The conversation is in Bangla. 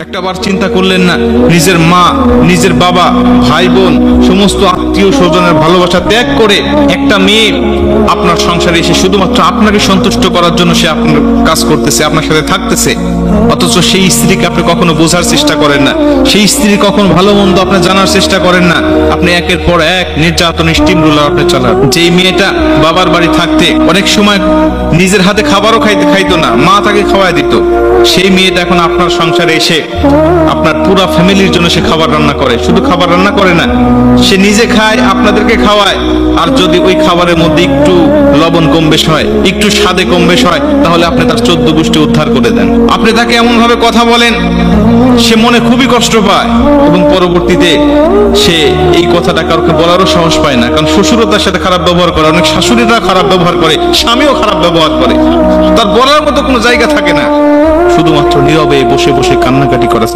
একটাবার চিন্তা করলেন না নিজের মা, নিজের বাবা, ভাই বোন, সমস্ত আত্মীয় স্বজনের ভালোবাসা ত্যাগ করে একটা মেয়ে আপনার সংসারে এসে শুধুমাত্র আপনাকে সন্তুষ্ট করার জন্য সে আপনার কাজ করতেছে, আপনার সাথে থাকতেছে, অথচ সেই স্ত্রীকে আপনি কখনো বোঝার চেষ্টা করেন না, সেই স্ত্রী কখনো ভালো মন্দ আপনি জানার চেষ্টা করেন না। আপনি একের পর এক নির্যাতন স্টিম রোলার আপনি চালান। যেই মেয়েটা বাবার বাড়ি থাকতে অনেক সময় নিজের হাতে খাবারও খাইতো না, মা তাকে খাওয়াই দিত, সেই মেয়েটা এখন আপনার সংসারে এসে আপনার পুরো ফ্যামিলির জন্য সে খাবার রান্না করে। শুধু খাবার রান্না করে না, সে নিজে খায়, আপনাদেরকে খাওয়ায়। আর যদি ওই খাবারের মধ্যে একটু লবণ কম বেশ হয়, একটু স্বাদে কম বেশ হয়, তাহলে আপনি তার 14 গোষ্ঠী উদ্ধার করে দেন। আপনি তাকে এমন ভাবে কথা বলেন, সে মনে খুবই কষ্ট পায় এবং পরবর্তীতে সে এই কথাটা কাউকে বলারও সাহস পায় না, কারণ শ্বশুরও তার সাথে খারাপ ব্যবহার করে, অনেক শাশুড়িরা খারাপ ব্যবহার করে, স্বামীও খারাপ ব্যবহার করে, তার বলার মতো কোনো জায়গা থাকে না, শুধুমাত্র নীরবে বসে বসে কান্নাকাটি করা।